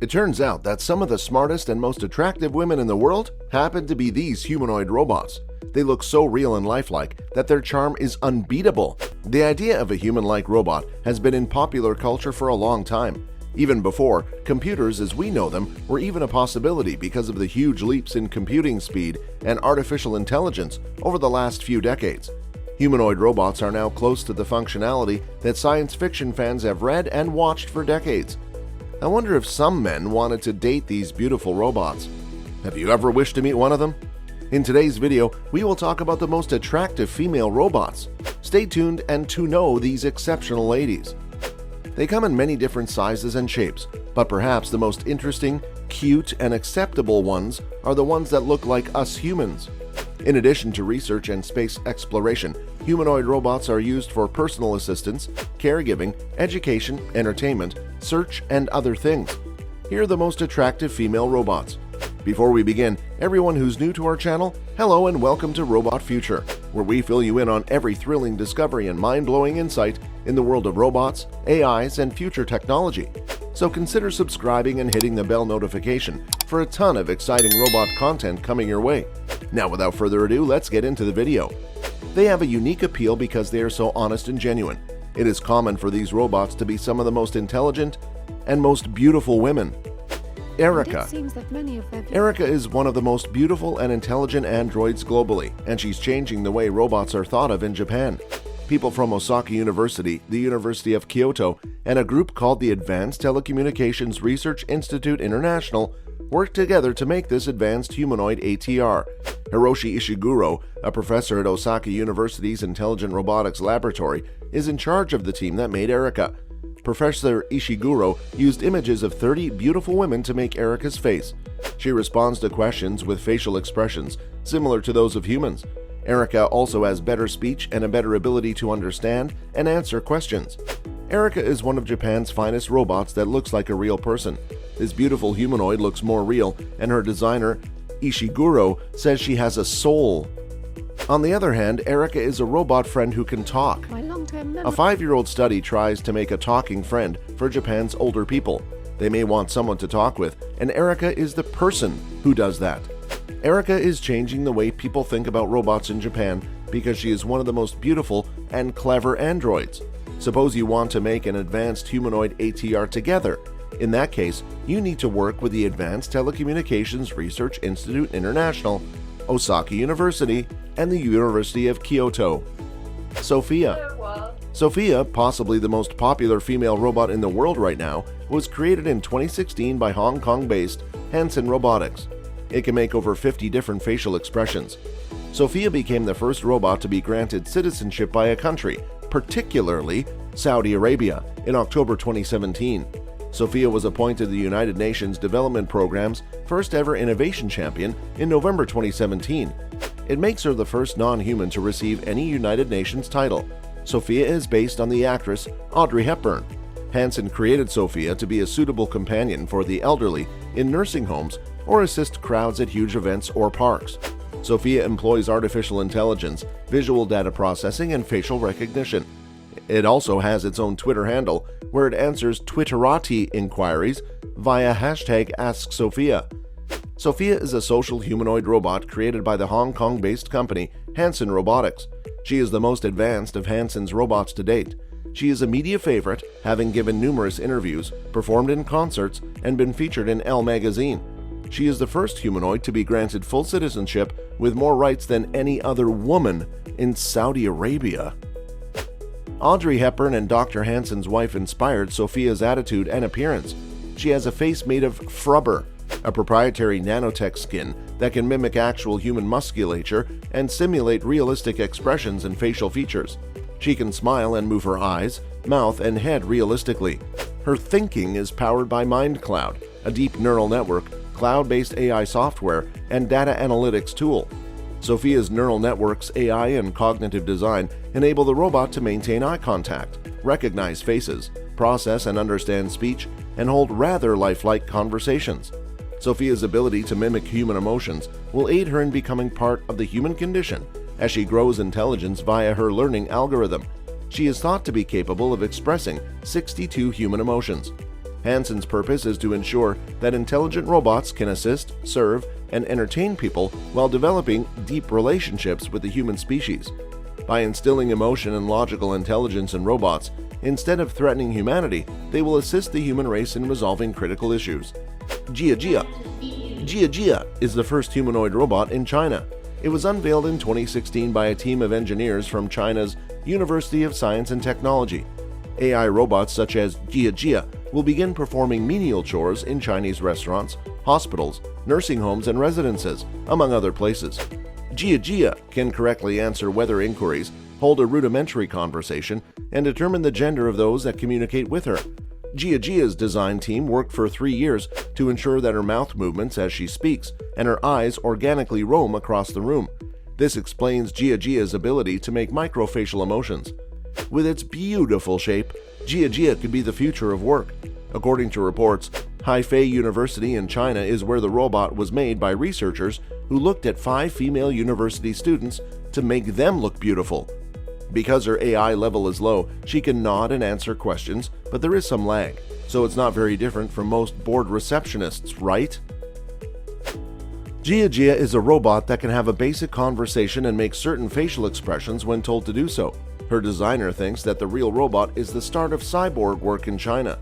It turns out that some of the smartest and most attractive women in the world happen to be these humanoid robots. They look so real and lifelike that their charm is unbeatable. The idea of a human-like robot has been in popular culture for a long time, even before computers as we know them were even a possibility because of the huge leaps in computing speed and artificial intelligence over the last few decades. Humanoid robots are now close to the functionality that science fiction fans have read and watched for decades. I wonder if some men wanted to date these beautiful robots. Have you ever wished to meet one of them? In today's video, we will talk about the most attractive female robots. Stay tuned and to know these exceptional ladies. They come in many different sizes and shapes, but perhaps the most interesting, cute, and acceptable ones are the ones that look like us humans. In addition to research and space exploration, humanoid robots are used for personal assistance, caregiving, education, entertainment, search, and other things. Here are the most attractive female robots. Before we begin, everyone who's new to our channel, hello and welcome to Robot Future, where we fill you in on every thrilling discovery and mind-blowing insight in the world of robots, AIs, and future technology. So consider subscribing and hitting the bell notification for a ton of exciting robot content coming your way. Now without further ado, let's get into the video. They have a unique appeal because they are so honest and genuine. It is common for these robots to be some of the most intelligent and most beautiful women. Erica. Erica is one of the most beautiful and intelligent androids globally, and she's changing the way robots are thought of in Japan. People from Osaka University, the University of Kyoto, and a group called the Advanced Telecommunications Research Institute International worked together to make this advanced humanoid ATR. Hiroshi Ishiguro, a professor at Osaka University's Intelligent Robotics Laboratory, is in charge of the team that made Erica. Professor Ishiguro used images of 30 beautiful women to make Erica's face. She responds to questions with facial expressions similar to those of humans. Erica also has better speech and a better ability to understand and answer questions. Erica is one of Japan's finest robots that looks like a real person. This beautiful humanoid looks more real, and her designer, Ishiguro, says she has a soul. On the other hand, Erica is a robot friend who can talk. A 5-year-old study tries to make a talking friend for Japan's older people. They may want someone to talk with, and Erica is the person who does that. Erica is changing the way people think about robots in Japan because she is one of the most beautiful and clever androids. Suppose you want to make an advanced humanoid ATR together. In that case, you need to work with the Advanced Telecommunications Research Institute International, Osaka University, and the University of Kyoto. Sophia. Sophia, possibly the most popular female robot in the world right now, was created in 2016 by Hong Kong-based Hanson Robotics. It can make over 50 different facial expressions. Sophia became the first robot to be granted citizenship by a country, particularly Saudi Arabia, in October 2017. Sophia was appointed the United Nations Development Programme's first ever innovation champion in November 2017. It makes her the first non-human to receive any United Nations title. Sophia is based on the actress Audrey Hepburn. Hanson created Sophia to be a suitable companion for the elderly in nursing homes or assist crowds at huge events or parks. Sophia employs artificial intelligence, visual data processing, and facial recognition. It also has its own Twitter handle, where it answers Twitterati inquiries via #AskSophia. Sophia is a social humanoid robot created by the Hong Kong-based company Hanson Robotics. She is the most advanced of Hanson's robots to date. She is a media favorite, having given numerous interviews, performed in concerts, and been featured in Elle magazine. She is the first humanoid to be granted full citizenship with more rights than any other woman in Saudi Arabia. Audrey Hepburn and Dr. Hanson's wife inspired Sophia's attitude and appearance. She has a face made of frubber, a proprietary nanotech skin that can mimic actual human musculature and simulate realistic expressions and facial features. She can smile and move her eyes, mouth, and head realistically. Her thinking is powered by MindCloud, a deep neural network, cloud-based AI software, and data analytics tool. Sophia's neural networks, AI, and cognitive design enable the robot to maintain eye contact, recognize faces, process and understand speech, and hold rather lifelike conversations. Sophia's ability to mimic human emotions will aid her in becoming part of the human condition as she grows intelligence via her learning algorithm. She is thought to be capable of expressing 62 human emotions. Hansen's purpose is to ensure that intelligent robots can assist, serve, and entertain people while developing deep relationships with the human species. By instilling emotion and logical intelligence in robots, instead of threatening humanity, they will assist the human race in resolving critical issues. Jiajia. Jiajia is the first humanoid robot in China. It was unveiled in 2016 by a team of engineers from China's University of Science and Technology. AI robots such as Jiajia will begin performing menial chores in Chinese restaurants, hospitals, nursing homes, and residences, among other places. Jiajia can correctly answer weather inquiries, hold a rudimentary conversation, and determine the gender of those that communicate with her. Jiajia's design team worked for 3 years to ensure that her mouth movements as she speaks and her eyes organically roam across the room. This explains Jiajia's ability to make microfacial emotions. With its beautiful shape, Jiajia could be the future of work. According to reports, Hefei University in China is where the robot was made by researchers who looked at 5 female university students to make them look beautiful. Because her AI level is low, she can nod and answer questions, but there is some lag, so it's not very different from most bored receptionists, right? Jiajia is a robot that can have a basic conversation and make certain facial expressions when told to do so. Her designer thinks that the real robot is the start of cyborg work in China.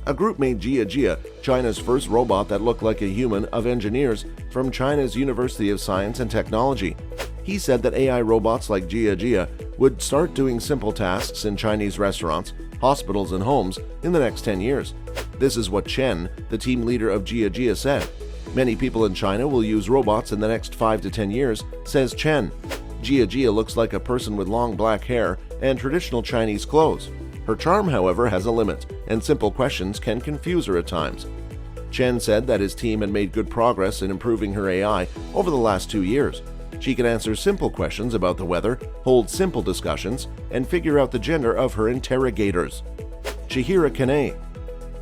A group made Jiajia, China's first robot that looked like a human, of engineers from China's University of Science and Technology. He said that AI robots like Jiajia would start doing simple tasks in Chinese restaurants, hospitals, and homes in the next 10 years. This is what Chen, the team leader of Jiajia, said. Many people in China will use robots in the next 5 to 10 years, says Chen. Jiajia looks like a person with long black hair and traditional Chinese clothes. Her charm, however, has a limit, and simple questions can confuse her at times. Chen said that his team had made good progress in improving her AI over the last 2 years. She can answer simple questions about the weather, hold simple discussions, and figure out the gender of her interrogators. Chihira Kanei.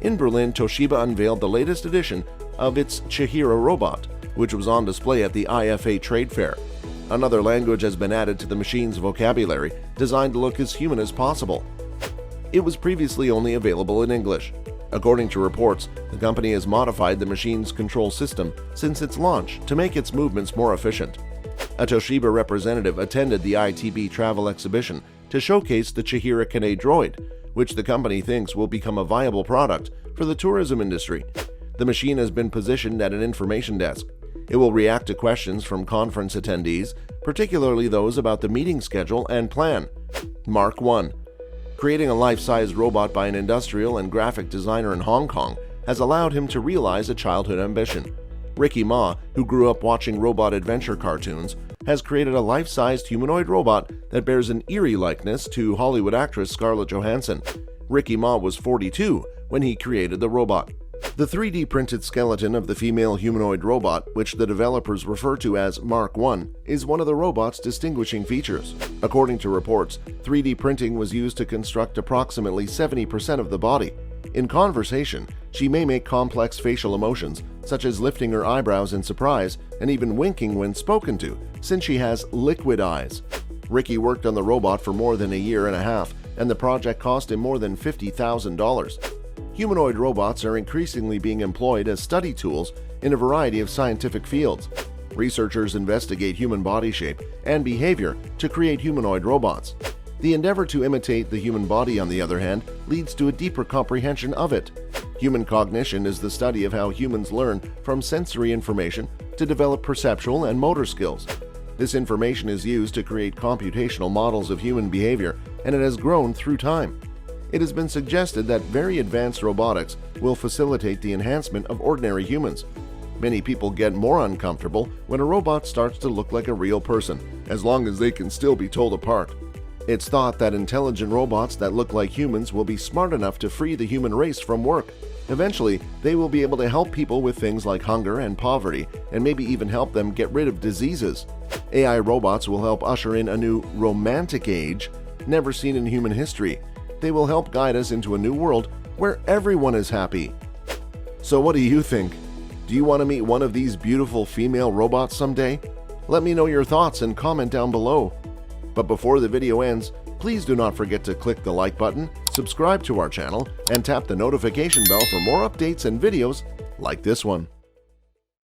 In Berlin, Toshiba unveiled the latest edition of its Chihira robot, which was on display at the IFA trade fair. Another language has been added to the machine's vocabulary, designed to look as human as possible. It was previously only available in English. According to reports, the company has modified the machine's control system since its launch to make its movements more efficient. A Toshiba representative attended the ITB travel exhibition to showcase the Chihira Kanei droid, which the company thinks will become a viable product for the tourism industry. The machine has been positioned at an information desk. It will react to questions from conference attendees, particularly those about the meeting schedule and plan. Mark 1. Creating a life-size robot by an industrial and graphic designer in Hong Kong has allowed him to realize a childhood ambition. Ricky Ma, who grew up watching robot adventure cartoons, has created a life-sized humanoid robot that bears an eerie likeness to Hollywood actress Scarlett Johansson. Ricky Ma was 42 when he created the robot. The 3D printed skeleton of the female humanoid robot, which the developers refer to as Mark 1, is one of the robot's distinguishing features. According to reports, 3D printing was used to construct approximately 70% of the body. In conversation, she may make complex facial emotions, such as lifting her eyebrows in surprise and even winking when spoken to, since she has liquid eyes. Ricky worked on the robot for more than a year and a half, and the project cost him more than $50,000. Humanoid robots are increasingly being employed as study tools in a variety of scientific fields. Researchers investigate human body shape and behavior to create humanoid robots. The endeavor to imitate the human body, on the other hand, leads to a deeper comprehension of it. Human cognition is the study of how humans learn from sensory information to develop perceptual and motor skills. This information is used to create computational models of human behavior, and it has grown through time. It has been suggested that very advanced robotics will facilitate the enhancement of ordinary humans. Many people get more uncomfortable when a robot starts to look like a real person, as long as they can still be told apart. It's thought that intelligent robots that look like humans will be smart enough to free the human race from work. Eventually, they will be able to help people with things like hunger and poverty, and maybe even help them get rid of diseases. AI robots will help usher in a new romantic age never seen in human history. They will help guide us into a new world where everyone is happy. So what do you think? Do you want to meet one of these beautiful female robots someday? Let me know your thoughts and comment down below. But before the video ends, please do not forget to click the like button subscribe to our channel, and tap the notification bell for more updates and videos like this one.